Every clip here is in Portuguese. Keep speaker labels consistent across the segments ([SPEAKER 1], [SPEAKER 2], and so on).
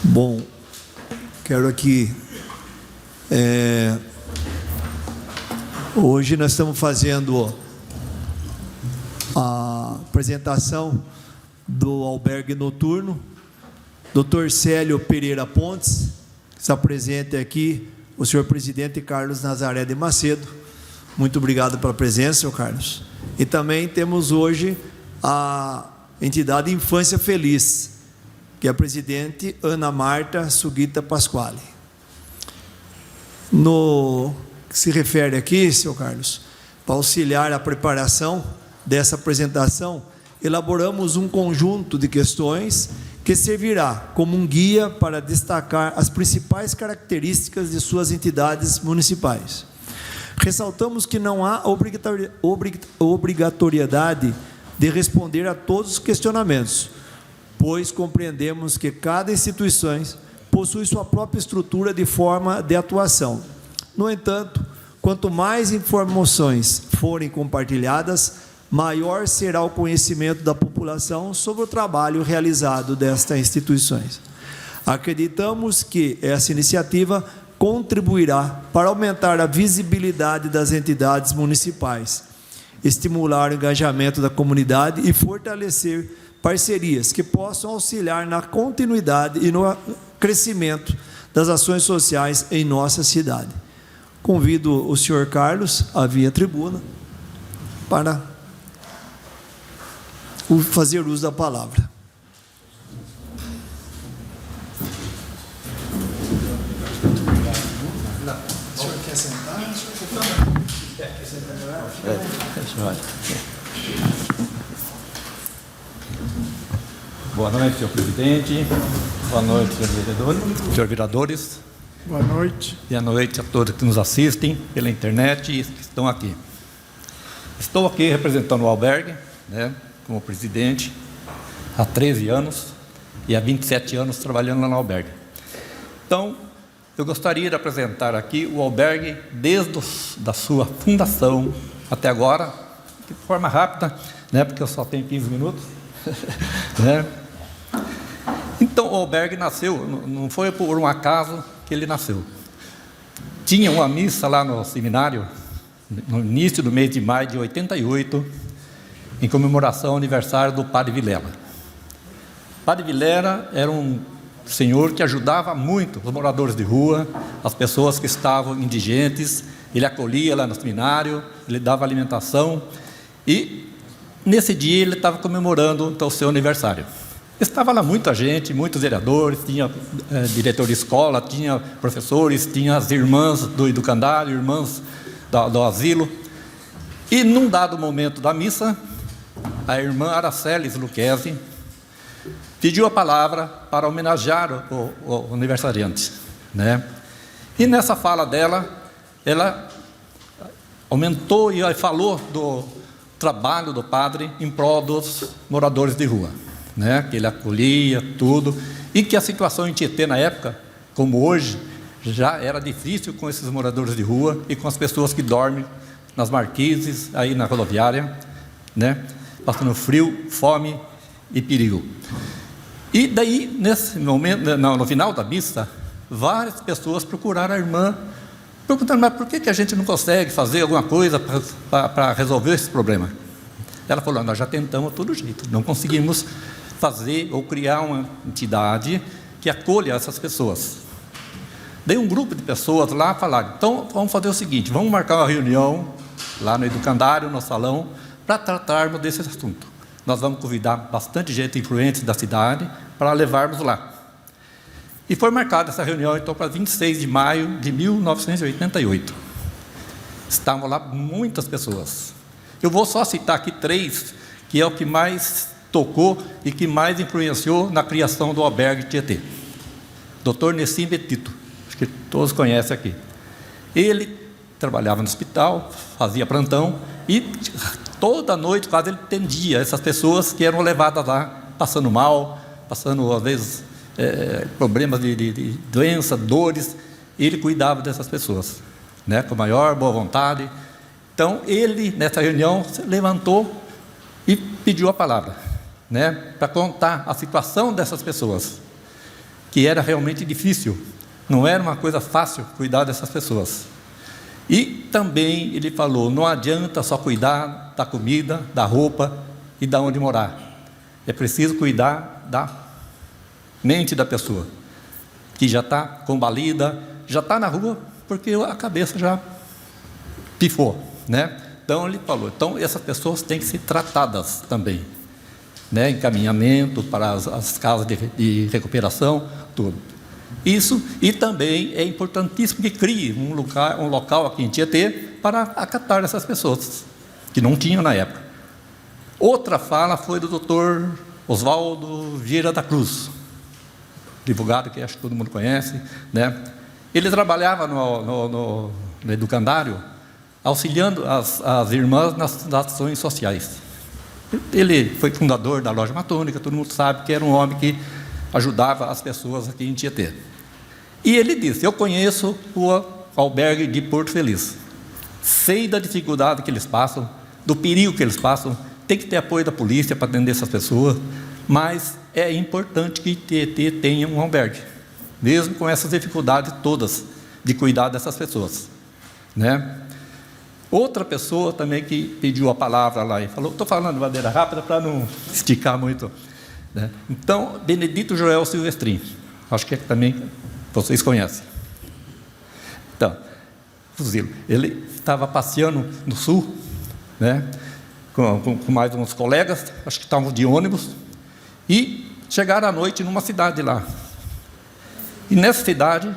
[SPEAKER 1] Bom, quero aqui... hoje nós estamos fazendo a apresentação do albergue noturno. Dr. Célio Pereira Pontes, está presente aqui, o senhor presidente Carlos Nazaré de Macedo. Muito obrigado pela presença, senhor Carlos. E também temos hoje a entidade Infância Feliz, que é a presidente Ana Marta Sugita Pasquale. No que se refere aqui, senhor Carlos, para auxiliar a preparação dessa apresentação, elaboramos um conjunto de questões que servirá como um guia para destacar as principais características de suas entidades municipais. Ressaltamos que não há obrigatoriedade de responder a todos os questionamentos, pois compreendemos que cada instituição possui sua própria estrutura de forma de atuação. No entanto, quanto mais informações forem compartilhadas, maior será o conhecimento da população sobre o trabalho realizado destas instituições. Acreditamos que essa iniciativa contribuirá para aumentar a visibilidade das entidades municipais, estimular o engajamento da comunidade e fortalecer parcerias que possam auxiliar na continuidade e no crescimento das ações sociais em nossa cidade. Convido o senhor Carlos a vir à tribuna para fazer uso da palavra. O senhor quer sentar? Quer sentar melhor?
[SPEAKER 2] Boa noite, senhor presidente. Boa noite, senhor vereadores.
[SPEAKER 3] Boa noite.
[SPEAKER 2] E boa noite a todos que nos assistem pela internet e que estão aqui. Estou aqui representando o albergue, como presidente, há 13 anos e há 27 anos trabalhando lá no albergue. Então, eu gostaria de apresentar aqui o albergue desde da sua fundação até agora, de forma rápida, porque eu só tenho 15 minutos. Então, o albergue nasceu, não foi por um acaso que ele nasceu. Tinha uma missa lá no seminário, no início do mês de maio de 88, em comemoração ao aniversário do Padre Vilela. Padre Vilela era um senhor que ajudava muito os moradores de rua, as pessoas que estavam indigentes. Ele acolhia lá no seminário, ele dava alimentação, e nesse dia ele estava comemorando o seu aniversário. Estava lá muita gente, muitos vereadores, tinha diretor de escola, tinha professores, tinha as irmãs do educandário, irmãs do asilo. E num dado momento da missa, a irmã Araceles Luquezzi pediu a palavra para homenagear o aniversariante, E nessa fala dela, ela aumentou e falou do trabalho do padre em prol dos moradores de rua, que ele acolhia tudo, e que a situação em Tietê na época, como hoje, já era difícil com esses moradores de rua e com as pessoas que dormem nas marquises, aí na rodoviária, passando frio, fome e perigo. E daí, nesse momento, no final da missa, várias pessoas procuraram a irmã, perguntando: mas por que a gente não consegue fazer alguma coisa para resolver esse problema? Ela falou: nós já tentamos de todo jeito, não conseguimos fazer ou criar uma entidade que acolha essas pessoas. Daí um grupo de pessoas lá falaram: então vamos fazer o seguinte, vamos marcar uma reunião lá no educandário, no salão, para tratarmos desse assunto. Nós vamos convidar bastante gente influente da cidade para levarmos lá. E foi marcada essa reunião, então, para 26 de maio de 1988. Estavam lá muitas pessoas. Eu vou só citar aqui 3, que é o que mais tocou e que mais influenciou na criação do albergue Tietê. Dr. Nessim Betito, acho que todos conhecem aqui. Ele trabalhava no hospital, fazia plantão, e toda noite quase ele atendia essas pessoas que eram levadas lá, passando mal, passando, às vezes, problemas de doença, dores. Ele cuidava dessas pessoas, com a maior boa vontade. Então, ele, nessa reunião, se levantou e pediu a palavra, para contar a situação dessas pessoas. que era realmente difícil, não era uma coisa fácil cuidar dessas pessoas. E também ele falou, não adianta só cuidar da comida, da roupa e da onde morar. É preciso cuidar da mente da pessoa, que já está combalida, já está na rua, porque a cabeça já pifou, né? Então ele falou, então essas pessoas têm que ser tratadas também, né? Encaminhamento para as casas de recuperação, tudo. Isso, e também é importantíssimo que crie um local aqui em Tietê para acatar essas pessoas, que não tinham na época. Outra fala foi do Dr. Oswaldo Vieira da Cruz, advogado que acho que todo mundo conhece, né? Ele trabalhava no educandário, auxiliando as irmãs nas ações sociais. Ele foi fundador da loja Matônica, todo mundo sabe que era um homem que ajudava as pessoas aqui em Tietê. E ele disse, eu conheço o albergue de Porto Feliz, sei da dificuldade que eles passam, do perigo que eles passam, tem que ter apoio da polícia para atender essas pessoas, mas é importante que Tietê tenha um albergue, mesmo com essas dificuldades todas de cuidar dessas pessoas, né? Outra pessoa também que pediu a palavra lá e falou, estou falando de maneira rápida para não esticar muito, né? Então, Benedito Joel Silvestrin, acho que também vocês conhecem. Então, Fuzilo, ele estava passeando no sul, né, com mais uns colegas, acho que estavam de ônibus, e chegaram à noite numa cidade lá. E nessa cidade,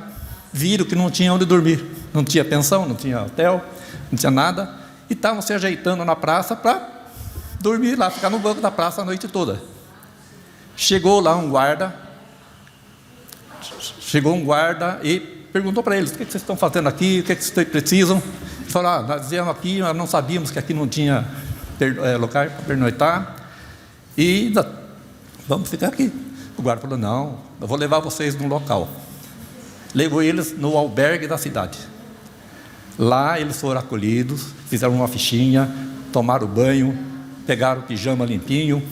[SPEAKER 2] viram que não tinha onde dormir, não tinha pensão, não tinha hotel, não tinha nada, e estavam se ajeitando na praça para dormir lá, ficar no banco da praça a noite toda. Chegou lá um guarda e perguntou para eles, o que vocês estão fazendo aqui, o que vocês precisam? Eles falaram, nós viemos aqui, nós não sabíamos que aqui não tinha local para pernoitar, e vamos ficar aqui. O guarda falou, não, eu vou levar vocês num local. Levou eles no albergue da cidade. Lá eles foram acolhidos, fizeram uma fichinha, tomaram banho, pegaram o pijama limpinho,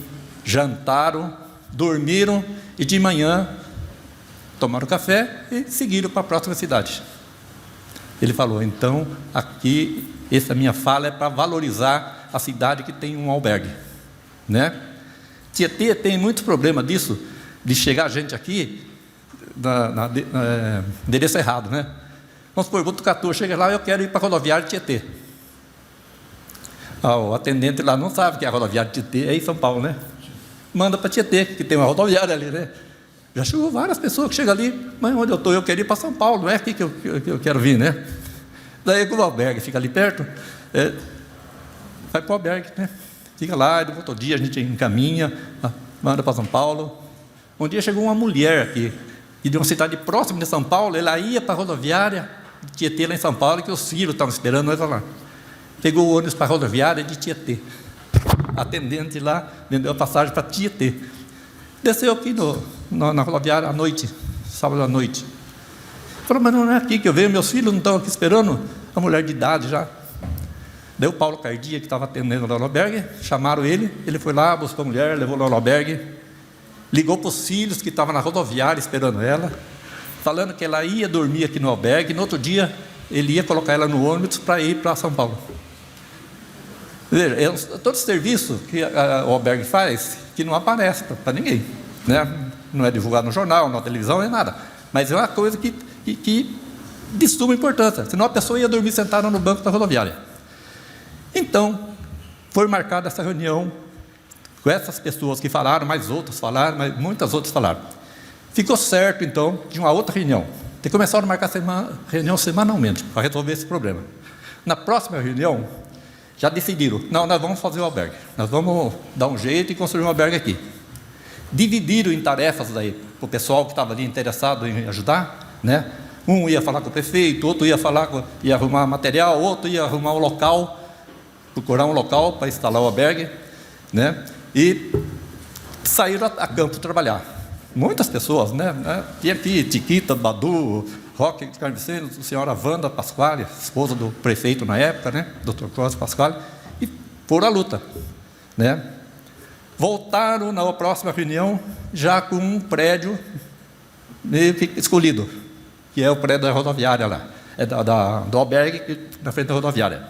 [SPEAKER 2] jantaram, dormiram e de manhã tomaram café e seguiram para a próxima cidade. Ele falou, então, aqui, essa minha fala é para valorizar a cidade que tem um albergue, né? Tietê tem muitos problemas disso, de chegar gente aqui, endereço errado, né? Vamos supor, Botucatu, chega lá, eu quero ir para a rodoviária de Tietê. O atendente lá não sabe que a rodoviária de Tietê é em São Paulo, né? Manda para Tietê, que tem uma rodoviária ali, né? Já chegou várias pessoas que chegam ali, mas onde eu estou? Eu quero ir para São Paulo, não é aqui que eu quero vir, né? Daí, como o albergue fica ali perto, vai para o albergue, né? Fica lá, e outro dia a gente encaminha, manda para São Paulo. Um dia chegou uma mulher aqui, de uma cidade próxima de São Paulo, ela ia para a rodoviária de Tietê, lá em São Paulo, que os filhos estavam esperando ela lá. Pegou o ônibus para a rodoviária de Tietê. A atendente lá vendeu a passagem para Tietê. Desceu aqui na rodoviária à noite, sábado à noite. Falou, mas não é aqui que eu venho, meus filhos não estão aqui esperando, a mulher de idade já. Daí o Paulo Cardia, que estava atendendo no albergue, chamaram ele foi lá, buscou a mulher, levou no albergue, ligou para os filhos que estavam na rodoviária esperando ela, falando que ela ia dormir aqui no albergue, e no outro dia ele ia colocar ela no ônibus para ir para São Paulo. Veja, todo serviço que o albergue faz, que não aparece para ninguém, né? Não é divulgado no jornal, na televisão, nem nada, mas é uma coisa que de suma importância, senão a pessoa ia dormir sentada no banco da rodoviária. Então, foi marcada essa reunião com essas pessoas que falaram, mais outras falaram, mas muitas outras falaram. Ficou certo, então, de uma outra reunião. Começaram a marcar reunião semanalmente para resolver esse problema. Na próxima reunião, já decidiram, não, nós vamos fazer o albergue, nós vamos dar um jeito e construir um albergue aqui. Dividiram em tarefas daí, para o pessoal que estava ali interessado em ajudar, né? Um ia falar com o prefeito, outro ia arrumar material, outro ia arrumar um local, procurar um local para instalar o albergue, né? E saíram a campo trabalhar. Muitas pessoas, né? Tinha aqui Tiquita, Badu, Roque Carniceno, a senhora Wanda Pasquale, esposa do prefeito na época, né? Dr. Cláudio Pasquale, e foram à luta, né? Voltaram na próxima reunião já com um prédio e fica escolhido, que é o prédio da rodoviária lá, do albergue na frente da rodoviária,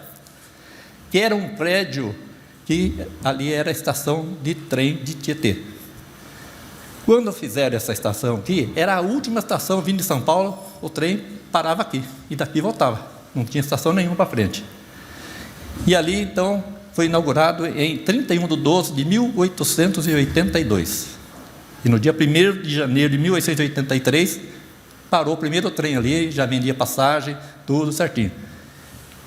[SPEAKER 2] que era um prédio que ali era a estação de trem de Tietê. Quando fizeram essa estação aqui, era a última estação vindo de São Paulo, o trem parava aqui, e daqui voltava, não tinha estação nenhuma para frente. E ali, então, foi inaugurado em 31 de 12 de 1882. E no dia 1º de janeiro de 1883, parou o primeiro trem ali, já vendia passagem, tudo certinho.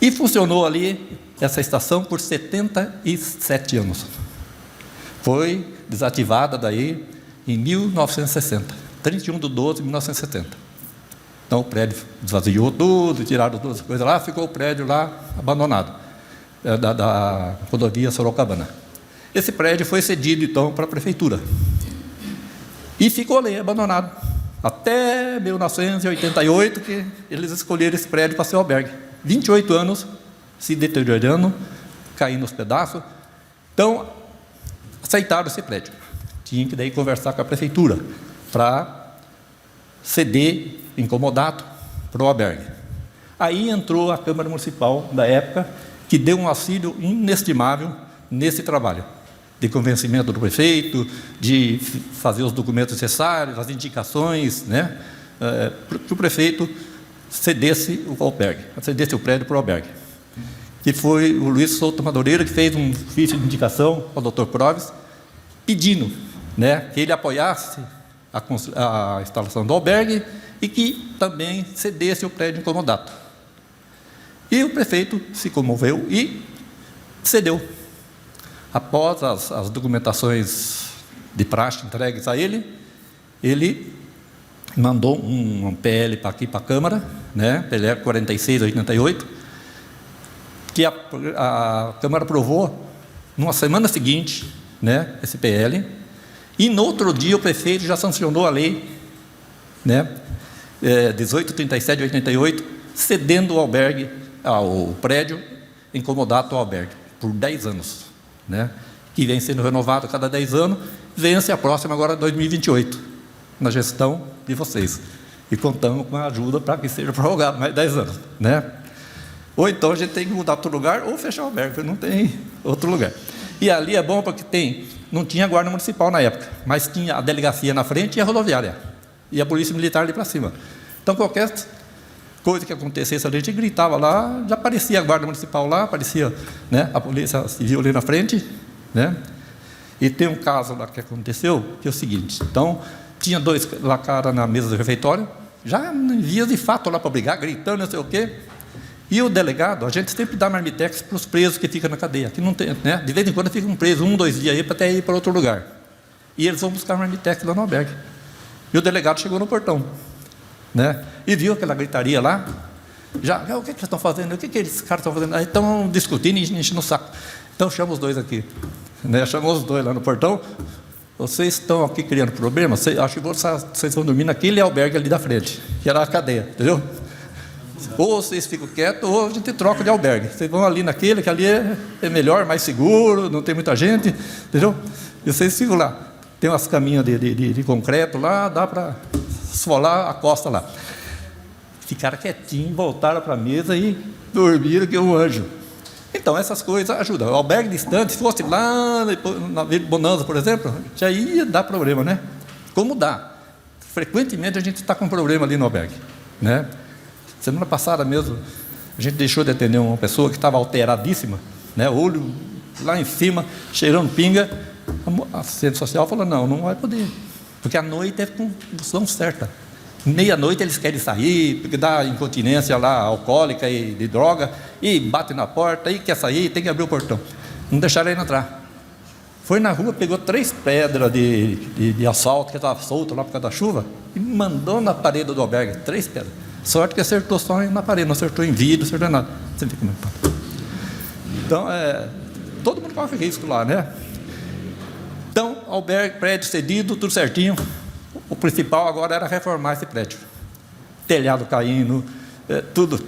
[SPEAKER 2] E funcionou ali, essa estação, por 77 anos. Foi desativada daí em 1960, 31 de 12 de 1970. Então o prédio esvaziou tudo, tiraram todas as coisas lá, ficou o prédio lá abandonado, da rodovia Sorocabana. Esse prédio foi cedido então para a prefeitura e ficou ali abandonado até 1988, que eles escolheram esse prédio para ser albergue. 28 anos se deteriorando, caindo aos pedaços. Então aceitaram esse prédio. Tinha que daí conversar com a prefeitura para ceder incomodato para o albergue. Aí entrou a Câmara Municipal da época, que deu um auxílio inestimável nesse trabalho, de convencimento do prefeito, de fazer os documentos necessários, as indicações, né, para o prefeito cedesse o albergue, cedesse o prédio para o albergue. Que foi o Luiz Souto Madureira que fez um ofício de indicação ao Dr. Proves, pedindo, né, que ele apoiasse a instalação do albergue e que também cedesse o prédio incomodato. E o prefeito se comoveu e cedeu. Após as documentações de praxe entregues a ele, ele mandou um PL para aqui, para a Câmara, né, PL 4688, que a Câmara aprovou numa semana seguinte, né, esse PL, e no outro dia o prefeito já sancionou a lei, né, 1837/88, cedendo o albergue, o prédio incomodato ao albergue, por 10 anos, né, que vem sendo renovado a cada 10 anos, vence a próxima agora 2028, na gestão de vocês. E contamos com a ajuda para que seja prorrogado mais 10 anos, né? Ou então a gente tem que mudar para outro lugar ou fechar o albergue, porque não tem outro lugar. E ali é bom porque não tinha guarda municipal na época, mas tinha a delegacia na frente e a rodoviária, e a polícia militar ali para cima. Então qualquer coisa que acontecesse ali, a gente gritava lá, já aparecia a guarda municipal lá, aparecia, né, a polícia civil ali na frente, né? E tem um caso lá que aconteceu, que é o seguinte: então, tinha 2 lá cara na mesa do refeitório, já em vias de fato lá para brigar, gritando, não sei o quê. E o delegado, a gente sempre dá marmitex para os presos que ficam na cadeia, que não tem, né? De vez em quando fica um preso 1, 2 dias aí para até ir para outro lugar. E eles vão buscar marmitex lá no albergue. E o delegado chegou no portão, né, e viu aquela gritaria lá. O que eles estão fazendo? O que esses caras estão fazendo? Aí estão discutindo e enchendo o saco. Então chama os dois aqui, né? Chamou os dois lá no portão. Vocês estão aqui criando problema? Acho que vocês vão dormir naquele albergue ali da frente, que era a cadeia, entendeu? Ou vocês ficam quietos, ou a gente troca de albergue. Vocês vão ali naquele, que ali é melhor, mais seguro, não tem muita gente, entendeu? E vocês ficam lá. Tem umas caminhas de concreto lá, dá para esfolar a costa lá. Ficaram quietinhos, voltaram para a mesa e dormiram que um anjo. Então, essas coisas ajudam. O albergue distante, se fosse lá na Vila Bonanza, por exemplo, já ia dar problema, né? Como dá? Frequentemente a gente está com problema ali no albergue, né? Semana passada mesmo, a gente deixou de atender uma pessoa que estava alteradíssima, né? Olho lá em cima, cheirando pinga. A assistente social falou: não vai poder, porque a noite é função certa. Meia-noite eles querem sair, porque dá incontinência lá alcoólica e de droga, e bate na porta, e quer sair, tem que abrir o portão. Não deixaram ele entrar. Foi na rua, pegou 3 pedras de asfalto que estava solto lá por causa da chuva, e mandou na parede do albergue, 3 pedras. Sorte que acertou só na parede, não acertou em vidro, não acertou em nada. Você vê como é que pode. Então, todo mundo corre risco lá, né? Então, albergue, prédio cedido, tudo certinho. O principal agora era reformar esse prédio. Telhado caindo, tudo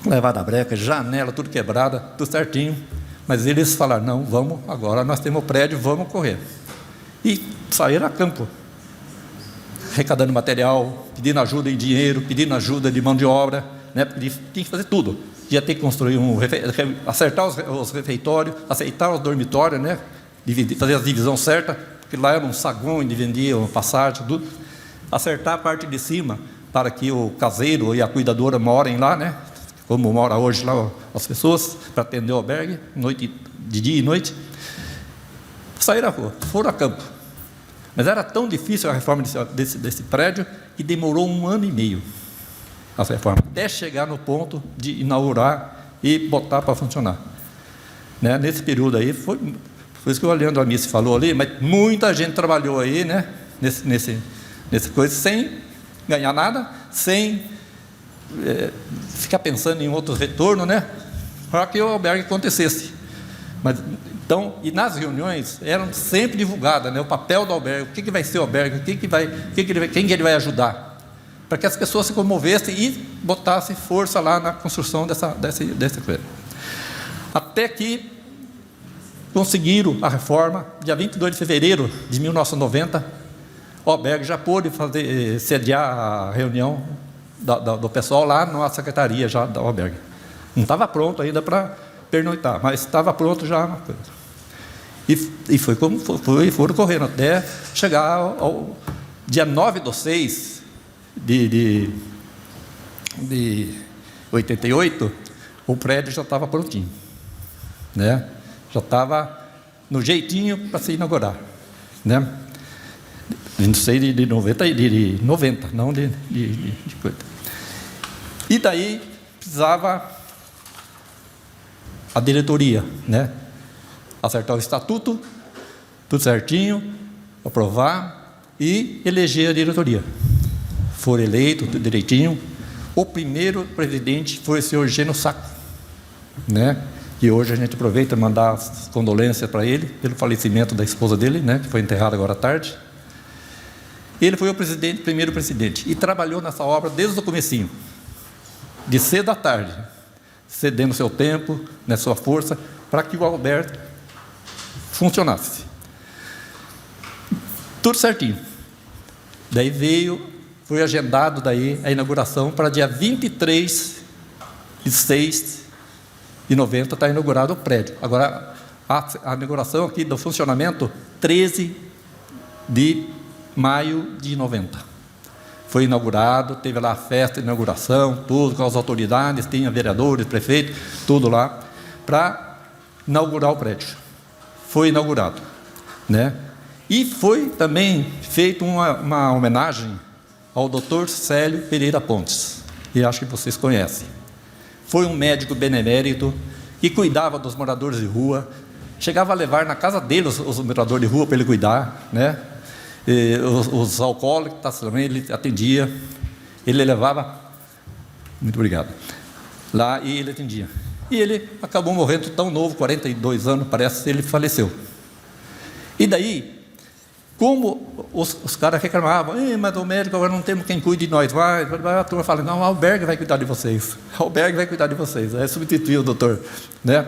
[SPEAKER 2] levado a breca, janela, tudo quebrada, tudo certinho. Mas eles falaram: não, vamos, agora nós temos o prédio, vamos correr. E saíram a campo. arrecadando material, pedindo ajuda em dinheiro, pedindo ajuda de mão de obra, né? Porque tinha que fazer tudo. Ia ter que construir acertar os refeitórios, aceitar os dormitórios, né? Fazer a divisão certa, porque lá era um saguão onde vendiam passagem, tudo. Acertar a parte de cima para que o caseiro e a cuidadora morem lá, né? Como mora hoje lá as pessoas, para atender o albergue, de dia e noite. Saíram à rua, foram a campo. Mas era tão difícil a reforma desse prédio que demorou 1 ano e meio a reforma, até chegar no ponto de inaugurar e botar para funcionar. Né? Nesse período aí, foi isso que o Leandro Amici falou ali, mas muita gente trabalhou aí, né? Nesse coisa, sem ganhar nada, sem ficar pensando em outro retorno, né? Para que o albergue acontecesse. Mas, então, e nas reuniões eram sempre divulgadas, né, o papel do albergue, o que vai ser o albergue, quem que ele vai ajudar, para que as pessoas se comovessem e botassem força lá na construção dessa coisa. Até que conseguiram a reforma, dia 22 de fevereiro de 1990, o albergue já pôde sediar a reunião do pessoal lá na secretaria já do albergue. Não estava pronto ainda para pernoitar, mas estava pronto já uma coisa. E foi como foram correndo até chegar ao dia 9/6 de 88, o prédio já estava prontinho, né? Já estava no jeitinho para se inaugurar, né? Não sei de 90, não de coisa. E daí precisava a diretoria, né? Acertar o estatuto, tudo certinho, aprovar e eleger a diretoria. Foram eleitos, tudo direitinho. O primeiro presidente foi o senhor Geno Sacco, né? E hoje a gente aproveita e mandar as condolências para ele, pelo falecimento da esposa dele, né? Que foi enterrada agora à tarde. Ele foi o primeiro presidente, e trabalhou nessa obra desde o comecinho, de cedo à tarde, cedendo seu tempo, né, sua força, para que o albergue funcionasse. Tudo certinho. Daí foi agendado daí a inauguração para dia 23/6/90, está inaugurado o prédio. Agora, a inauguração aqui do funcionamento, 13 de maio de 90. Foi inaugurado, teve lá a festa de inauguração, tudo com as autoridades, tinha vereadores, prefeito, tudo lá, para inaugurar o prédio. Foi inaugurado, né? E foi também feita uma homenagem ao Dr. Célio Pereira Pontes, que acho que vocês conhecem. Foi um médico benemérito que cuidava dos moradores de rua, chegava a levar na casa dele os moradores de rua para ele cuidar, né? Os alcoólicos também ele atendia, ele levava, muito obrigado, lá, e ele atendia. E ele acabou morrendo tão novo, 42 anos, parece que ele faleceu. E daí, como os caras reclamavam, mas o médico agora não temos quem cuide de nós, a turma fala, não, o albergue vai cuidar de vocês, o albergue vai cuidar de vocês, aí substituiu o doutor, né?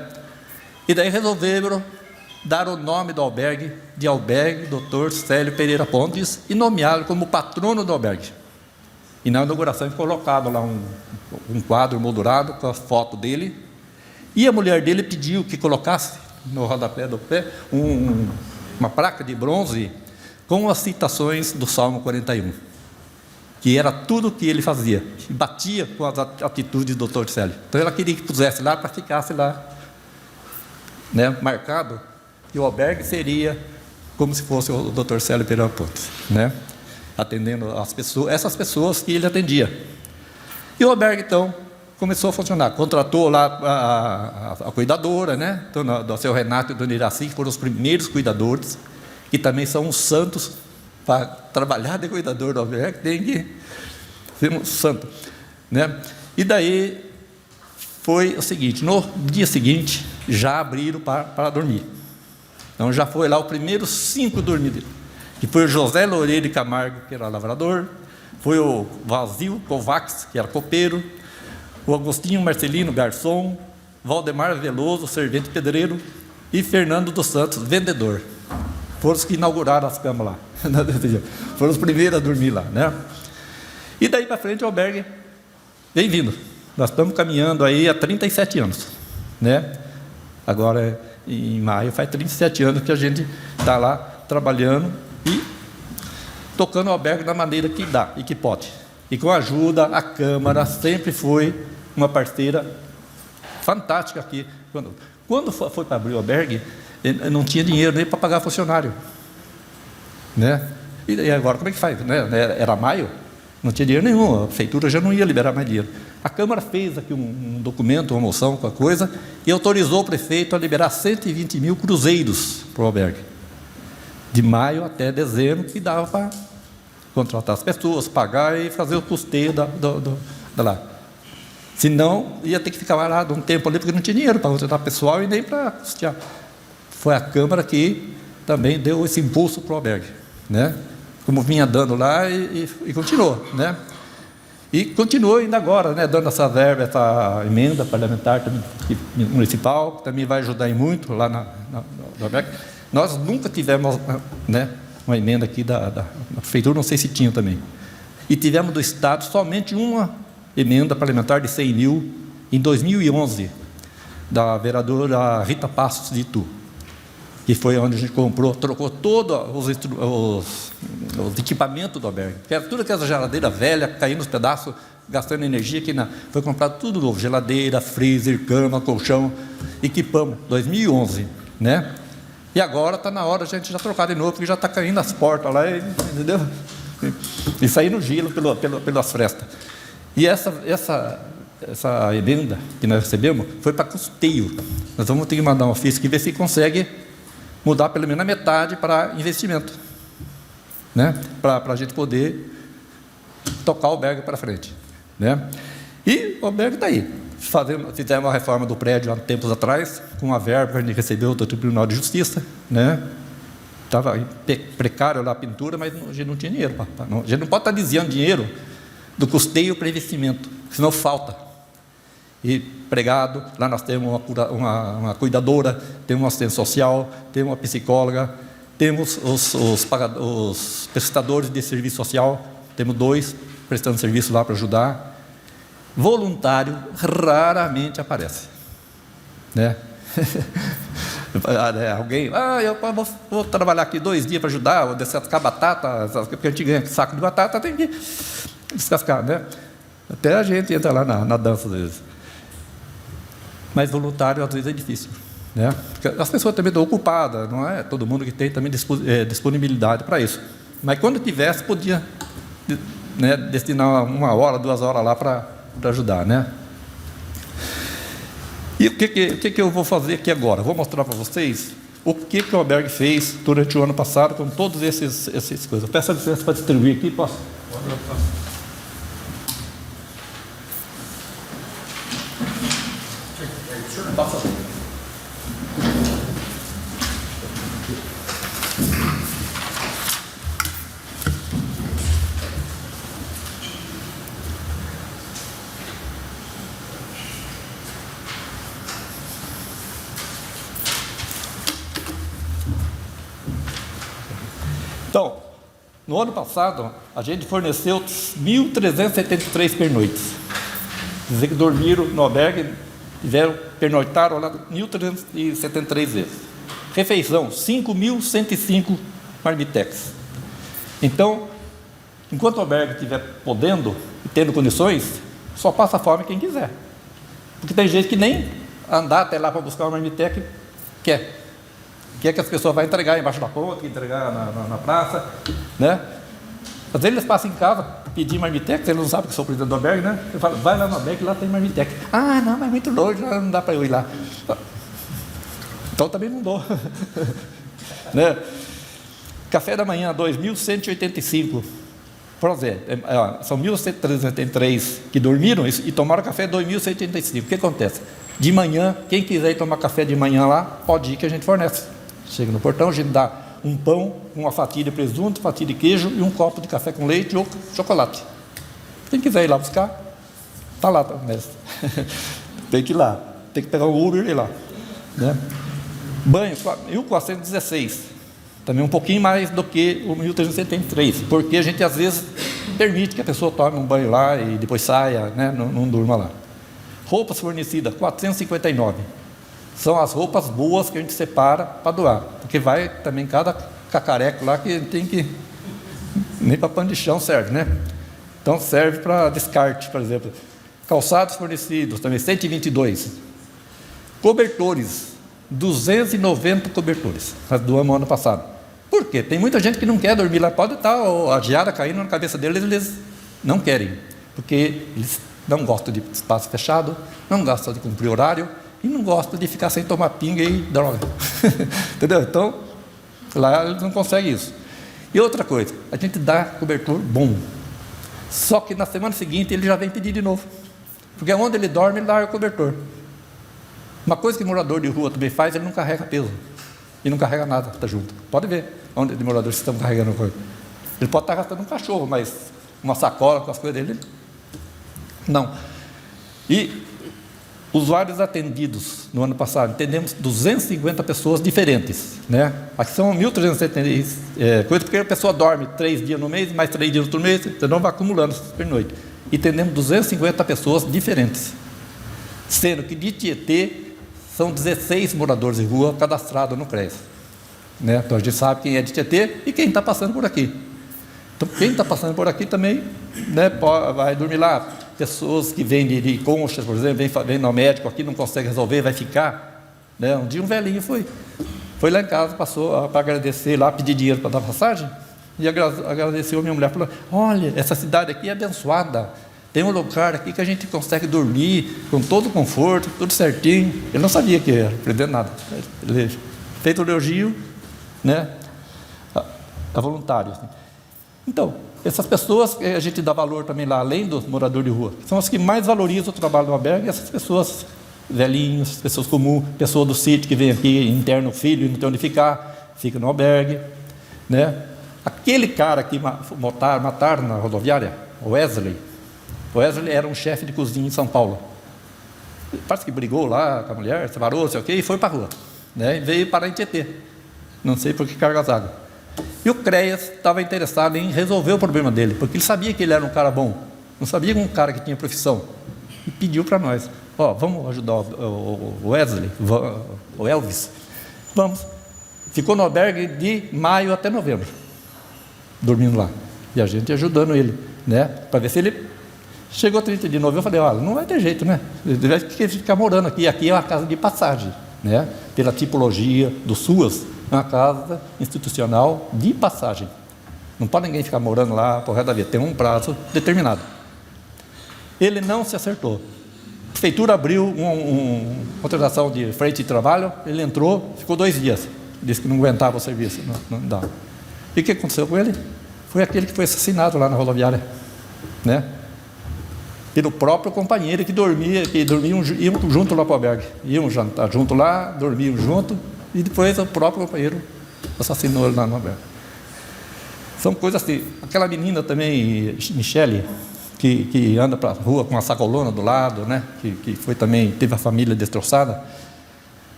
[SPEAKER 2] E daí resolveram dar o nome do albergue de Albergue Dr. Célio Pereira Pontes e nomeá-lo como patrono do albergue. E na inauguração foi colocado lá um quadro moldurado com a foto dele, e a mulher dele pediu que colocasse no rodapé do pé uma placa de bronze com as citações do Salmo 41, que era tudo o que ele fazia, e batia com as atitudes do Dr. Célio. Então ela queria que pusesse lá para ficasse lá, né, marcado, que o albergue seria como se fosse o Dr. Célio Pereira Pontes, né, atendendo essas pessoas que ele atendia. E o albergue, então, começou a funcionar. Contratou lá a cuidadora, né, então, do seu Renato e do Iraci, que foram os primeiros cuidadores, que também são os santos. Para trabalhar de cuidador do albergue, tem que ser um santo, né? E daí foi o seguinte: no dia seguinte já abriram para dormir. Então já foi lá o primeiro 5 dormidos, que foi o José Loureiro de Camargo, que era lavrador, foi o Vazio Kovacs, que era copeiro, o Agostinho Marcelino, garçom, Valdemar Veloso, servente pedreiro, e Fernando dos Santos, vendedor. Foram os que inauguraram as camas lá. Foram os primeiros a dormir lá, né? E daí para frente o albergue vem vindo. Nós estamos caminhando aí há 37 anos, né? Agora, em maio, faz 37 anos que a gente está lá trabalhando e tocando o albergue da maneira que dá e que pode. E com a ajuda, a Câmara sempre foi uma parceira fantástica aqui. Quando foi para abrir o albergue, não tinha dinheiro nem para pagar funcionário, né? E agora como é que faz, né? Era maio, não tinha dinheiro nenhum, a prefeitura já não ia liberar mais dinheiro. A Câmara fez aqui um documento, uma moção com a coisa, e autorizou o prefeito a liberar 120 mil cruzeiros para o albergue, de maio até dezembro, que dava para contratar as pessoas, pagar e fazer o custeio da lá. Senão, ia ter que ficar parado um tempo ali, porque não tinha dinheiro para contratar pessoal e nem para custear. Foi a Câmara que também deu esse impulso para o albergue, né? Como vinha dando lá e continuou, né? E continuou ainda agora, né? Dando essa verba, essa emenda parlamentar também, municipal, que também vai ajudar em muito lá no albergue. Nós nunca tivemos, né, uma emenda aqui da prefeitura, não sei se tinha também. E tivemos do Estado somente uma emenda parlamentar de 100 mil em 2011, da vereadora Rita Passos de Itu, que foi onde a gente trocou todos os equipamentos do albergue. Era tudo aquela geladeira velha, caindo nos pedaços, gastando energia, foi comprado tudo novo, geladeira, freezer, cama, colchão, equipamos, 2011, né? E agora está na hora de a gente já trocar de novo, porque já está caindo as portas lá, entendeu? E sair no gelo pelas frestas. E essa emenda que nós recebemos foi para custeio. Nós vamos ter que mandar um ofício que ver se consegue mudar pelo menos a metade para investimento, né? Para a gente poder tocar o albergue para frente, né? E o albergue está aí. Fizemos uma reforma do prédio há tempos atrás, com a verba que a gente recebeu do Tribunal de Justiça, né? Estava precário lá a pintura, mas a gente não tinha dinheiro. A gente não pode estar desviando dinheiro do custeio para investimento, senão falta. E pregado, lá nós temos uma cuidadora, temos uma assistente social, temos uma psicóloga, temos os prestadores de serviço social, temos 2 prestando serviço lá para ajudar. Voluntário raramente aparece, né? Alguém, eu vou trabalhar aqui 2 dias para ajudar, vou descascar batata, porque a gente ganha saco de batata, tem que descascar, né? Até a gente entra lá na dança às vezes. Mas voluntário às vezes é difícil, né? Porque as pessoas também estão ocupadas, não é todo mundo que tem também disponibilidade para isso. Mas quando tivesse, podia, né, destinar 1 hora, 2 horas lá para ajudar, né? E o que eu vou fazer aqui agora? Vou mostrar para vocês o que o albergue fez durante o ano passado com todas essas coisas. Eu peço licença para distribuir aqui, posso? Passa. Então, no ano passado, a gente forneceu 1.373 pernoites. Quer dizer que dormiram no albergue, pernoitaram lá 1.373 vezes. Refeição, 5.105 marmitex. Então, enquanto o albergue estiver podendo e tendo condições, só passa fome quem quiser. Porque tem gente que nem andar até lá para buscar uma marmitex quer que as pessoas vão entregar embaixo da ponte, entregar na praça, né? Às vezes eles passam em casa, pedir marmitex, eles não sabem que sou o presidente do albergue, né? Eu falo, vai lá no albergue, lá tem marmitex. Ah, não, mas é muito longe, não dá para eu ir lá. Então também não dou. Né? Café da manhã, 2.185. São 1.383 que dormiram e tomaram café 2.185. O que acontece? De manhã, quem quiser ir tomar café de manhã lá, pode ir que a gente fornece. Chega no portão, a gente dá um pão, uma fatia de presunto, fatia de queijo e um copo de café com leite ou chocolate. Quem quiser ir lá buscar, está lá, mestre. Tem que ir lá, tem que pegar o Uber e ir lá, né? Banho, 1.416. também um pouquinho mais do que o 1.373, porque a gente às vezes permite que a pessoa tome um banho lá e depois saia, né? Não durma lá. Roupas fornecidas, 459. São as roupas boas que a gente separa para doar, porque vai também cada cacareco lá que tem que... nem para pano de chão serve, né? Então serve para descarte, por exemplo. Calçados fornecidos, também 122. Cobertores, 290 cobertores, nós doamos ano passado. Por quê? Tem muita gente que não quer dormir lá, pode estar a geada caindo na cabeça deles, eles não querem, porque eles não gostam de espaço fechado, não gostam de cumprir horário, e não gostam de ficar sem tomar pinga e droga. Entendeu? Então, lá eles não conseguem isso. E outra coisa, a gente dá cobertor bom, só que na semana seguinte ele já vem pedir de novo, porque onde ele dorme, ele larga o cobertor. Uma coisa que morador de rua também faz, ele não carrega peso, e não carrega nada, está junto. Pode ver onde os moradores estão carregando coisa. Ele pode estar gastando um cachorro, mas uma sacola com as coisas dele, não. E usuários atendidos no ano passado, atendemos 250 pessoas diferentes, né? Aqui são 1.370 coisas, porque a pessoa dorme 3 dias no mês, mais 3 dias no outro mês, então vai acumulando per noite. E atendemos 250 pessoas diferentes, sendo que de Tietê são 16 moradores de rua cadastrados no CRES, né? Então a gente sabe quem é de Tietê e quem está passando por aqui. Então quem está passando por aqui também, né, vai dormir lá. Pessoas que vêm de Conchas, por exemplo, vêm no médico aqui, não consegue resolver, vai ficar, né? Um dia um velhinho foi lá em casa, passou para agradecer lá, pedir dinheiro para dar passagem, e agradeceu a minha mulher, falou: olha, essa cidade aqui é abençoada, tem um lugar aqui que a gente consegue dormir com todo o conforto, tudo certinho. Ele não sabia que ia aprender nada, ele fez o elogio, né, a voluntários. Então, essas pessoas que a gente dá valor também lá, além dos moradores de rua, são as que mais valorizam o trabalho do albergue, essas pessoas velhinhos, pessoas comuns, pessoas do sítio que vem aqui, interna o filho e não tem onde ficar, fica no albergue, né? Aquele cara que mataram na rodoviária, o Wesley era um chefe de cozinha em São Paulo. Parece que brigou lá com a mulher, separou, sei o quê, e foi para a rua, né? E veio parar em Tietê, não sei por que cargas d'água. E o CREAS estava interessado em resolver o problema dele, porque ele sabia que ele era um cara bom, não sabia que um cara que tinha profissão, e pediu para nós: ó, vamos ajudar o Wesley, o Elvis, vamos. Ficou no albergue de maio até novembro, dormindo lá, e a gente ajudando ele, né, para ver se ele... Chegou 30 de novembro, eu falei: olha, não vai ter jeito, né, ele vai ficar morando aqui é uma casa de passagem, né, pela tipologia do SUAS, é uma casa institucional de passagem. Não pode ninguém ficar morando lá por resto da vida, tem um prazo determinado. Ele não se acertou. A prefeitura abriu uma contratação de frente de trabalho, ele entrou, ficou 2 dias, disse que não aguentava o serviço, não dava. E o que aconteceu com ele? Foi aquele que foi assassinado lá na rodoviária, né? Pelo próprio companheiro que dormiam junto lá para o albergue. Iam jantar junto lá, dormiam junto, e depois o próprio companheiro assassinou ele lá no albergue. São coisas assim. Aquela menina também, Michele, que anda para a rua com uma sacolona do lado, né? Que foi também, teve a família destroçada,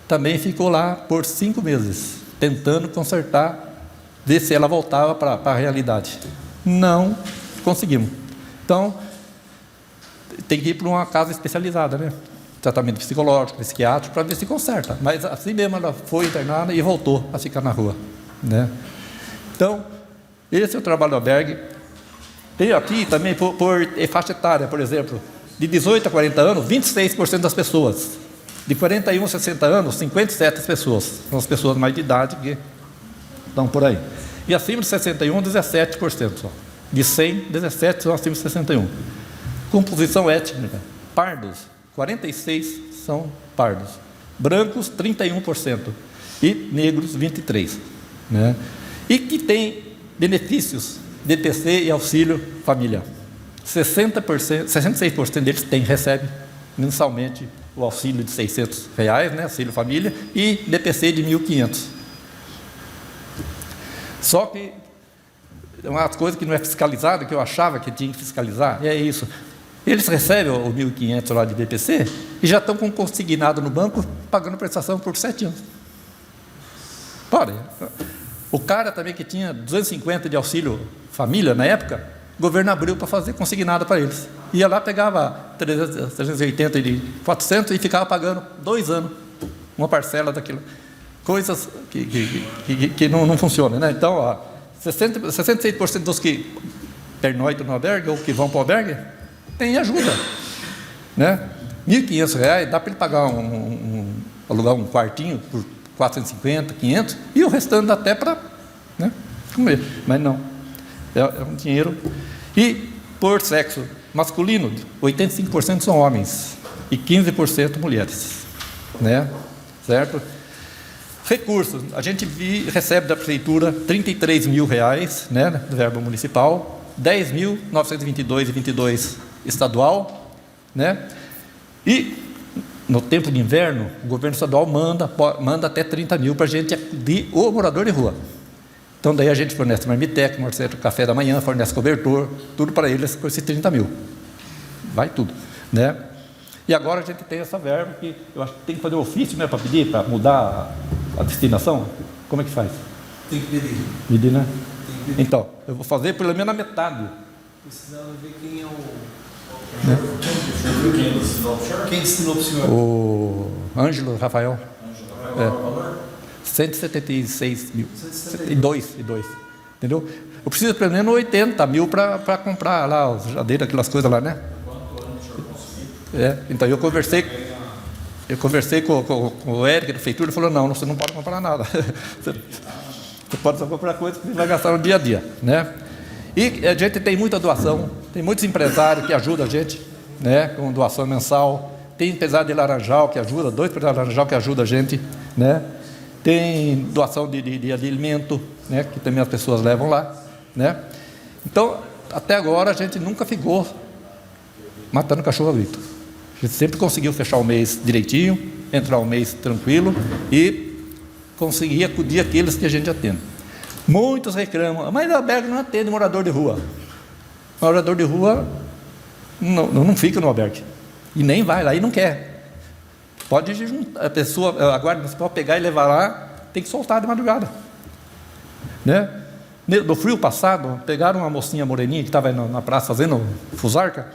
[SPEAKER 2] também ficou lá por 5 meses, tentando consertar, ver se ela voltava para a realidade. Não conseguimos. Então, tem que ir para uma casa especializada, né? Tratamento psicológico, psiquiátrico, para ver se conserta. Mas assim mesmo ela foi internada e voltou a ficar na rua, né? Então, esse é o trabalho do albergue. Tem aqui também, por faixa etária, por exemplo, de 18 a 40 anos, 26% das pessoas. De 41 a 60 anos, 57 pessoas. São as pessoas mais de idade que estão por aí. E acima de 61, 17% só. De 100, 17 são acima de 61. Composição étnica: pardos, 46 são pardos, brancos 31% e negros 23%, né? E que tem benefícios DPC e auxílio família. 66% deles recebe mensalmente o auxílio de R$600, né, auxílio família, e DPC de R$1.500. Só que uma coisa que não é fiscalizada, que eu achava que tinha que fiscalizar, é isso. Eles recebem o 1.500 lá de DPC e já estão com consignado no banco, pagando prestação por 7 anos. Pode. O cara também que tinha 250 de auxílio família na época, o governo abriu para fazer consignado para eles. Ia lá, pegava 380 de 400 e ficava pagando 2 anos uma parcela daquilo. Coisas que não funcionam, né? Então, ó, 66% dos que pernoitam no albergue ou que vão para o albergue tem ajuda, né? R$ 1.500 dá para ele pagar alugar um quartinho por 450, 500 e o restante dá até para, né, comer. Mas não, é um dinheiro. E por sexo masculino, 85% são homens e 15% mulheres, né? Certo? Recursos, a gente recebe da prefeitura R$ 33 mil, né, do verbo municipal, 10.922,22 estadual, né? E no tempo de inverno, o governo estadual manda até 30 mil para a gente acudir o morador de rua. Então daí a gente fornece marmitex, fornece café da manhã, fornece cobertor, tudo para eles com esses 30 mil. Vai tudo, né? E agora a gente tem essa verba que eu acho que tem que fazer ofício, né, para pedir, para mudar a destinação. Como é que faz?
[SPEAKER 1] Tem que pedir.
[SPEAKER 2] Pedir, né? Então, eu vou fazer pelo menos a metade.
[SPEAKER 1] Precisamos ver quem é quem destinou para o senhor?
[SPEAKER 2] O Ângelo Rafael. 176 mil. 172. Entendeu? Eu preciso pelo menos 80 mil para comprar lá os geladeiros, aquelas coisas lá, né? Então eu conversei com o Eric da prefeitura, ele falou, não, você não pode comprar nada. Você pode só comprar coisas que você vai gastar no dia a dia, né? E a gente tem muita doação, tem muitos empresários que ajudam a gente, né, com doação mensal. Tem empresário de Laranjal que ajuda, 2 empresários de Laranjal que ajudam a gente, né? Tem doação de alimento, né, que também as pessoas levam lá, né? Então, até agora a gente nunca ficou matando cachorro a grito. A gente sempre conseguiu fechar o mês direitinho, entrar o mês tranquilo e conseguir acudir aqueles que a gente atende. Muitos reclamam, mas o albergue não atende morador de rua. O morador de rua não fica no albergue e nem vai lá e não quer. Pode juntar, a pessoa, a guarda municipal pegar e levar lá, tem que soltar de madrugada, né? No frio passado, pegaram uma mocinha moreninha que estava na praça fazendo fusarca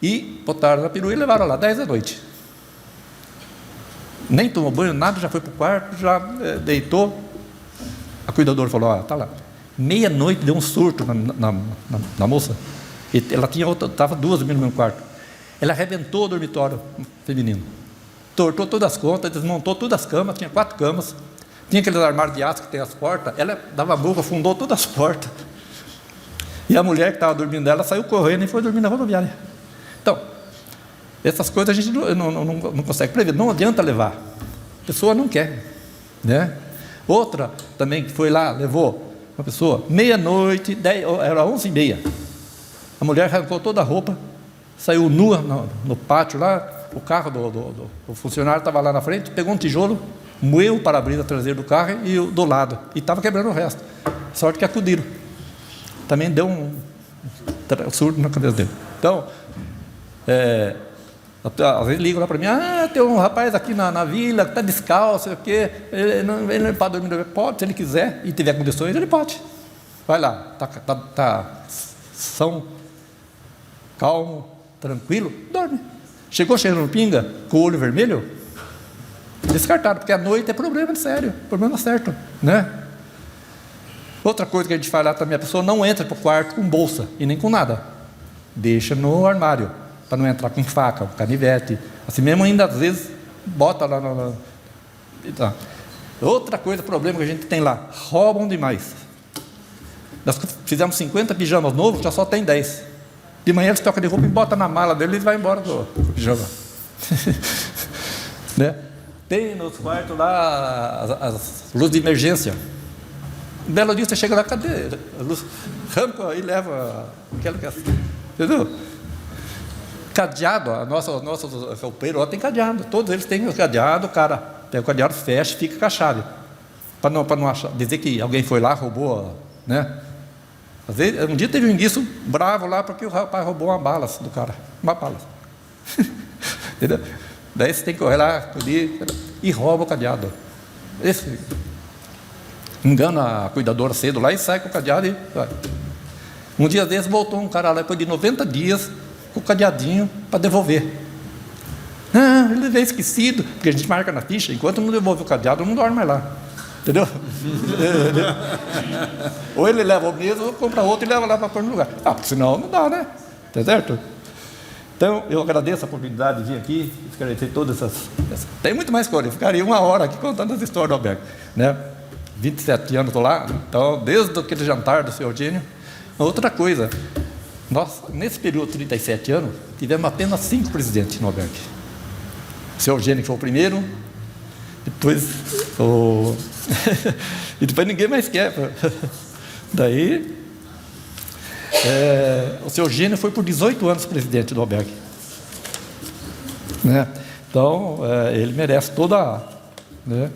[SPEAKER 2] e botaram na perua e levaram lá 10 da noite. Nem tomou banho, nada, já foi para o quarto, já deitou. A cuidadora falou, tá lá. Meia-noite deu um surto na moça. E ela tinha estava 2 no mesmo quarto. Ela arrebentou o dormitório feminino. Tortou todas as contas, desmontou todas as camas, tinha 4 camas. Tinha aqueles armários de aço que tem as portas, ela dava boca, afundou todas as portas. E a mulher que estava dormindo dela saiu correndo e foi dormir na rodoviária. Então, essas coisas a gente não consegue prever, não adianta levar. A pessoa não quer, né? Outra também que foi lá, levou uma pessoa, meia-noite, era 11h30. A mulher arrancou toda a roupa, saiu nua no pátio lá, o carro do funcionário estava lá na frente, pegou um tijolo, moeu o para-brisa traseiro do carro e do lado, e estava quebrando o resto. Sorte que acudiram. Também deu um surto na cabeça dele. Então, às vezes ligam lá para mim, tem um rapaz aqui na vila que está descalço, sei o quê, ele não pode dormir. Pode, se ele quiser e tiver condições, ele pode. Vai lá, está são, calmo, tranquilo, dorme. Chegou cheirando pinga, com o olho vermelho, descartado, porque à noite é problema sério, problema certo, né? Outra coisa que a gente faz lá também, a pessoa não entra para o quarto com bolsa e nem com nada, deixa no armário, para não entrar com faca, com canivete, assim mesmo ainda às vezes bota lá Tá. Outra coisa, problema que a gente tem lá, roubam demais. Nós fizemos 50 pijamas novos, já só tem 10. De manhã eles trocam de roupa e botam na mala dele e vai embora com o pijama. Né? Tem nos quartos lá as luzes de emergência. Um belo dia você chega lá, cadê a luz? Arranca e leva aquela que é, entendeu? Cadeado, a nossa roupeiro tem cadeado, todos eles têm cadeado, o cara pega o cadeado, fecha e fica com a chave. Para não achar, dizer que alguém foi lá, roubou, né? Às vezes, um dia teve um indício bravo lá, porque o rapaz roubou uma bala do cara, uma bala. Entendeu? Daí você tem que correr lá e rouba o cadeado. engana a cuidadora cedo lá e sai com o cadeado e vai. Um dia desses voltou um cara lá, depois de 90 dias, com o cadeadinho para devolver. Ah, ele veio esquecido, porque a gente marca na ficha, enquanto não devolve o cadeado, não dorme mais lá. Entendeu? Ou ele leva o mesmo, ou compra outro e leva lá para pôr no lugar. Ah, porque senão não dá, né? Tá certo? Então, eu agradeço a oportunidade de vir aqui, esclarecer todas essas... Tem muito mais coisa, eu ficaria 1 hora aqui contando as histórias do albergue, né? 27 anos estou lá, então, desde aquele jantar do seu Eugênio. Outra coisa, nós, nesse período de 37 anos, tivemos apenas 5 presidentes no albergue. O seu Eugênio foi o primeiro, depois o... e depois ninguém mais quer. Daí, o seu Eugênio foi por 18 anos presidente do albergue. Né? Então, ele merece toda... Né?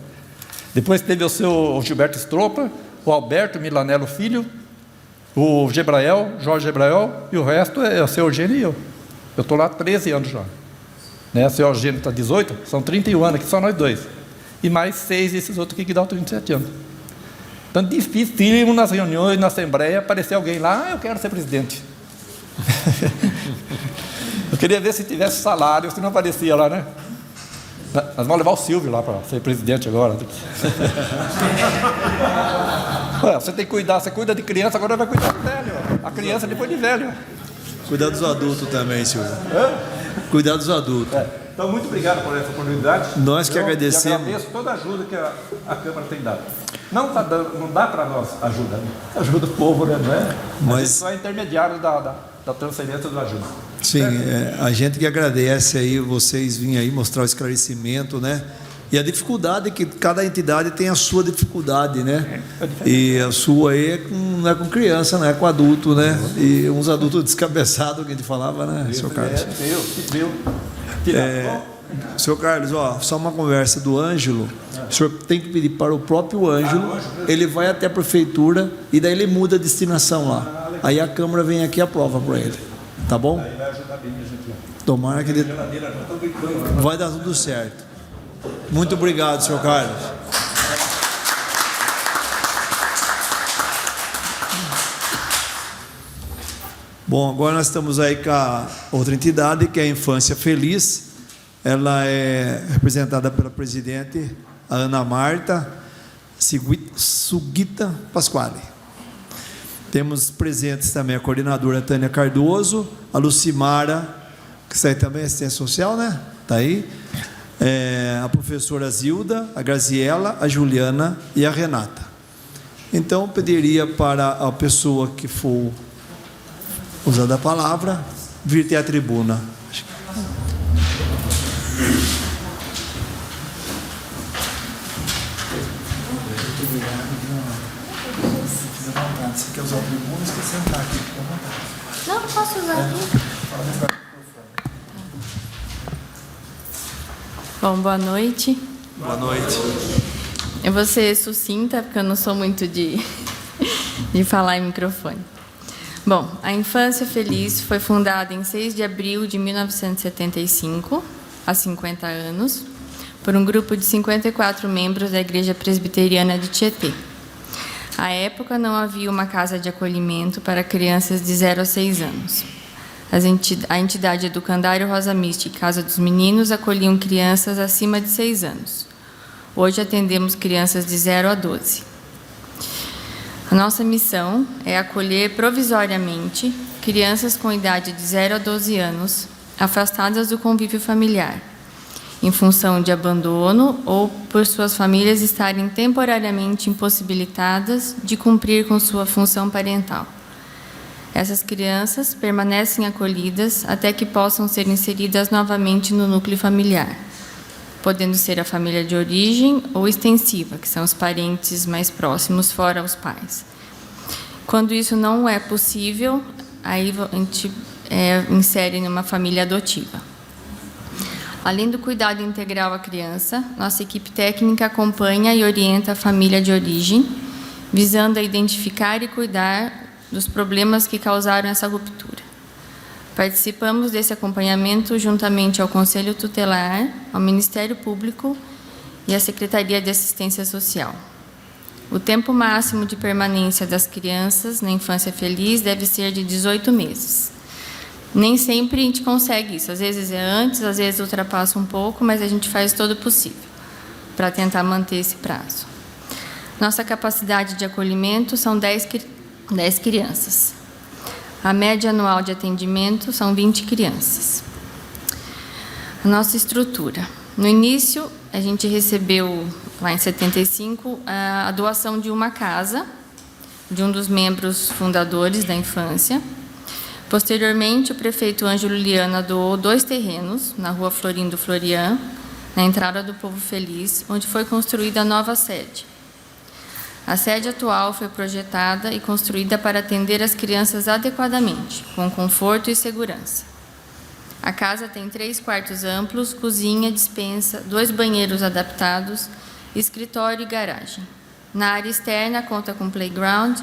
[SPEAKER 2] Depois teve o Gilberto Stropa, o Alberto Milanello Filho, o Jorge Gebrael, e o resto é o seu Eugênio e eu. Eu estou lá há 13 anos já. Né? O seu Eugênio está 18, são 31 anos aqui, só nós dois. E mais 6 esses outros aqui que dão 37 anos. Então, difícil nas reuniões, na Assembleia, aparecer alguém lá, eu quero ser presidente. Eu queria ver se tivesse salário, se não aparecia lá, né? Nós vamos levar o Silvio lá para ser presidente agora. Ué, você tem que cuidar, você cuida de criança, agora vai cuidar de velho. A criança depois de velho.
[SPEAKER 1] Cuidar dos adultos também, Silvio. Cuidar dos adultos.
[SPEAKER 2] Então, muito obrigado por essa oportunidade.
[SPEAKER 1] Nós que agradecemos.
[SPEAKER 2] Eu agradeço toda a ajuda que a Câmara tem dado. Não dá para nós ajuda, né? Ajuda o povo, né? Não é? Mas a gente só é intermediário da transferência da ajuda.
[SPEAKER 1] Sim, a gente que agradece aí vocês virem aí mostrar o esclarecimento, né? E a dificuldade que cada entidade tem a sua dificuldade, né? E a sua aí não é com criança, não é com adulto, né? E uns adultos descabeçados que a gente falava, né, senhor Carlos? Senhor Carlos, só uma conversa do Ângelo. O senhor tem que pedir para o próprio Ângelo, ele vai até a prefeitura e daí ele muda a destinação lá. Aí a Câmara vem aqui e aprova para ele. Tá bom? Tomara que ele... vai dar tudo certo. Muito obrigado, senhor Carlos. Bom, agora nós estamos aí com a outra entidade, que é a Infância Feliz. Ela é representada pela presidente, a Ana Marta Sugita Pasquale. Temos presentes também a coordenadora Tânia Cardoso, a Lucimara, que está aí também, assistência social, né? Está aí. A professora Zilda, a Graziela, a Juliana e a Renata. Então, pediria para a pessoa que for usada a palavra vir até a tribuna. Você quer usar a tribuna ou você quer sentar aqui?
[SPEAKER 3] Não, posso usar aqui. Bom, boa noite.
[SPEAKER 1] Boa noite.
[SPEAKER 3] Eu vou ser sucinta, porque eu não sou muito de falar em microfone. Bom, a Infância Feliz foi fundada em 6 de abril de 1975, há 50 anos, por um grupo de 54 membros da Igreja Presbiteriana de Tietê. À época, não havia uma casa de acolhimento para crianças de 0 a 6 anos. A entidade Educandário Rosa Mística e Casa dos Meninos acolhiam crianças acima de 6 anos. Hoje atendemos crianças de 0 a 12. A nossa missão é acolher provisoriamente crianças com idade de 0 a 12 anos, afastadas do convívio familiar, em função de abandono ou por suas famílias estarem temporariamente impossibilitadas de cumprir com sua função parental. Essas crianças permanecem acolhidas até que possam ser inseridas novamente no núcleo familiar, podendo ser a família de origem ou extensiva, que são os parentes mais próximos, fora os pais. Quando isso não é possível, aí a gente insere em uma família adotiva. Além do cuidado integral à criança, nossa equipe técnica acompanha e orienta a família de origem, visando a identificar e cuidar dos problemas que causaram essa ruptura. Participamos desse acompanhamento juntamente ao Conselho Tutelar, ao Ministério Público e à Secretaria de Assistência Social. o tempo máximo de permanência das crianças na infância feliz deve ser de 18 meses. Nem sempre a gente consegue isso, às vezes é antes, às vezes ultrapassa um pouco, mas a gente faz todo o possível para tentar manter esse prazo. Nossa capacidade de acolhimento são 10 crianças. A média anual de atendimento são 20 crianças. A nossa estrutura. No início, a gente recebeu, lá em 75, a doação de uma casa, de um dos membros fundadores da infância. Posteriormente, o prefeito Ângelo Liana doou 2 terrenos, na rua Florindo Florian, na entrada do Povo Feliz, onde foi construída a nova sede. A sede atual foi projetada e construída para atender as crianças adequadamente, com conforto e segurança. A casa tem 3 quartos amplos, cozinha, despensa, 2 banheiros adaptados, escritório e garagem. Na área externa, conta com playground,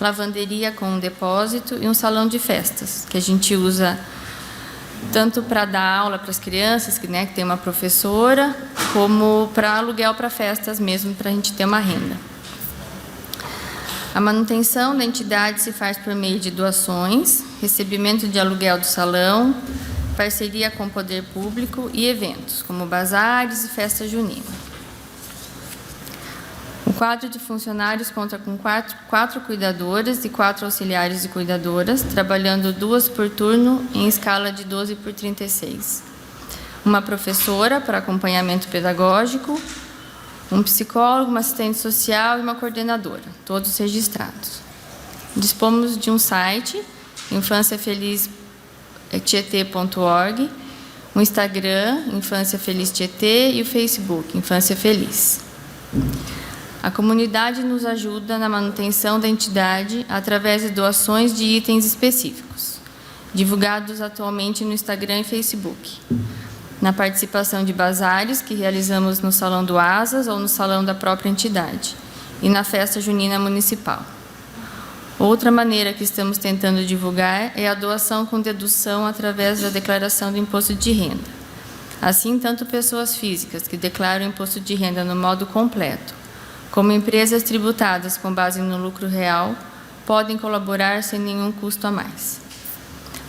[SPEAKER 3] lavanderia com um depósito e um salão de festas, que a gente usa tanto para dar aula para as crianças, que tem uma professora, como para aluguel para festas mesmo, para a gente ter uma renda. A manutenção da entidade se faz por meio de doações, recebimento de aluguel do salão, parceria com o poder público e eventos, como bazares e festa junina. O quadro de funcionários conta com 4 cuidadoras e 4 auxiliares de cuidadoras, trabalhando 2 por turno em escala de 12 por 36. Uma professora para acompanhamento pedagógico, um psicólogo, uma assistente social e uma coordenadora, todos registrados. Dispomos de um site, infânciafeliz.tietê.org, um Instagram, Infância Feliz Tietê, e o Facebook, Infância Feliz. A comunidade nos ajuda na manutenção da entidade através de doações de itens específicos, divulgados atualmente no Instagram e Facebook. Na participação de bazares que realizamos no Salão do Asas ou no salão da própria entidade, e na festa junina municipal. Outra maneira que estamos tentando divulgar é a doação com dedução através da declaração do imposto de renda. Assim, tanto pessoas físicas que declaram o imposto de renda no modo completo, como empresas tributadas com base no lucro real, podem colaborar sem nenhum custo a mais.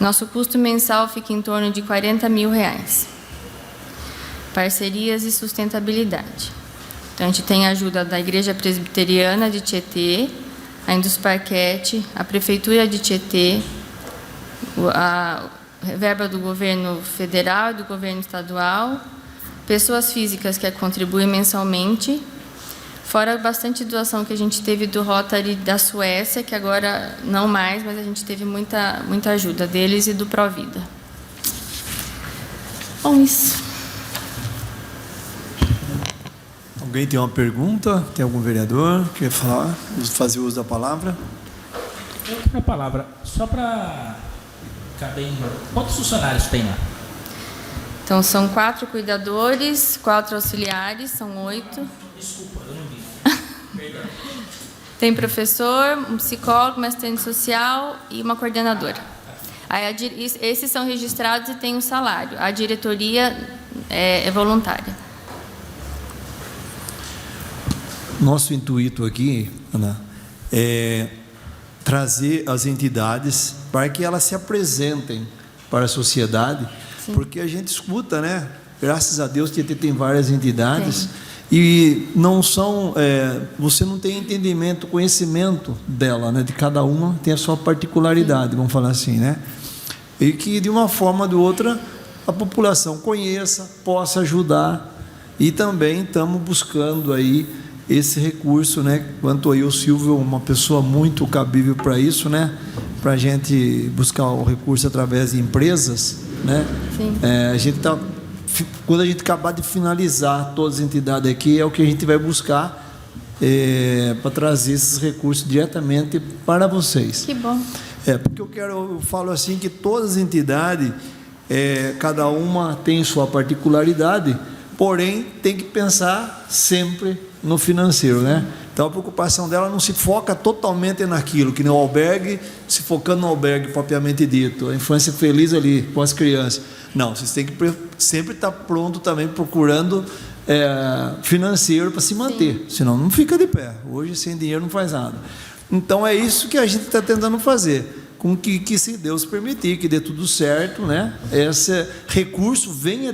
[SPEAKER 3] Nosso custo mensal fica em torno de R$40 mil. Parcerias e sustentabilidade. Então, a gente tem a ajuda da Igreja Presbiteriana de Tietê, a Indusparquete, a Prefeitura de Tietê, a verba do governo federal e do governo estadual, pessoas físicas que contribuem mensalmente, fora bastante doação que a gente teve do Rotary da Suécia, que agora não mais, mas a gente teve muita ajuda deles, e do Provida. Bom, isso.
[SPEAKER 1] Alguém tem uma pergunta? Tem algum vereador que quer falar, fazer uso da palavra?
[SPEAKER 4] Eu tenho a palavra. Só para caber em... Quantos funcionários tem lá?
[SPEAKER 3] Então, são 4 cuidadores, 4 auxiliares, são 8.
[SPEAKER 4] Desculpa, eu não vi. Perdão.
[SPEAKER 3] Tem professor, um psicólogo, uma assistente social e uma coordenadora. Aí, esses são registrados e têm um salário. A diretoria é voluntária.
[SPEAKER 1] Nosso intuito aqui, Ana, é trazer as entidades para que elas se apresentem para a sociedade. Sim. Porque a gente escuta, né? Graças a Deus, tem várias entidades. Sim. E não são, você não tem entendimento, conhecimento dela, né? De cada uma tem a sua particularidade, vamos falar assim, né? E que de uma forma ou de outra a população conheça, possa ajudar. E também estamos buscando aí esse recurso, né? Quanto aí o Silvio, uma pessoa muito cabível para isso, né? Para a gente buscar o recurso através de empresas, né? Sim. A gente está, quando a gente acabar de finalizar todas as entidades aqui, é o que a gente vai buscar para trazer esses recursos diretamente para vocês.
[SPEAKER 3] Que bom.
[SPEAKER 1] Porque eu falo assim que todas as entidades, cada uma tem sua particularidade, porém tem que pensar sempre no financeiro, né? Então a preocupação dela não se foca totalmente naquilo, que nem o albergue, se focando no albergue propriamente dito, a infância feliz ali com as crianças. Não, vocês têm que sempre estar pronto também, procurando financeiro para se manter, senão não fica de pé. Hoje, sem dinheiro, não faz nada. Então, é isso que a gente está tentando fazer, com que, se Deus permitir, que dê tudo certo, né? Esse recurso venha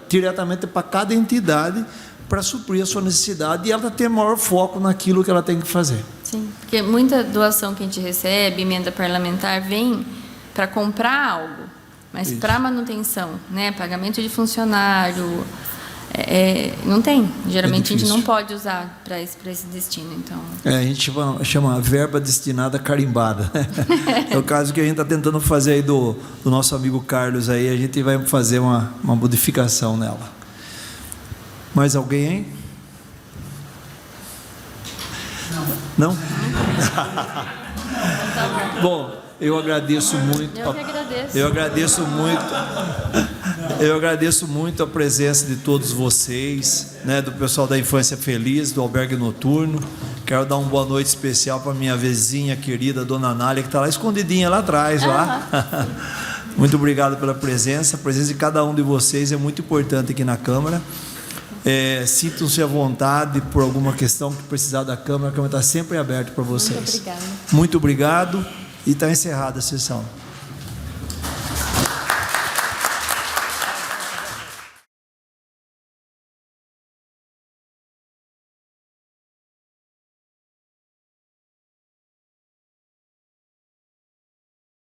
[SPEAKER 1] diretamente para cada entidade, para suprir a sua necessidade, e ela ter maior foco naquilo que ela tem que fazer.
[SPEAKER 3] Sim, porque muita doação que a gente recebe, emenda parlamentar, vem para comprar algo, mas para manutenção, né? Pagamento de funcionário, não tem. Geralmente a gente não pode usar para esse destino. Então.
[SPEAKER 1] A gente chama verba destinada carimbada. É o caso que a gente está tentando fazer aí do nosso amigo Carlos aí, a gente vai fazer uma modificação nela. Mais alguém, hein? Não? Bom, eu agradeço muito.
[SPEAKER 3] Eu que agradeço.
[SPEAKER 1] Eu agradeço muito a presença de todos vocês, né, do pessoal da Infância Feliz, do Albergue Noturno. Quero dar uma boa noite especial para minha vizinha querida, Dona Anália, que está lá escondidinha lá atrás. Lá. Muito obrigado pela presença. A presença de cada um de vocês é muito importante aqui na Câmara. Sintam-se à vontade por alguma questão que precisar da Câmara. A Câmara está sempre aberta para vocês.
[SPEAKER 3] Muito obrigada.
[SPEAKER 1] Muito obrigado, e está encerrada a sessão.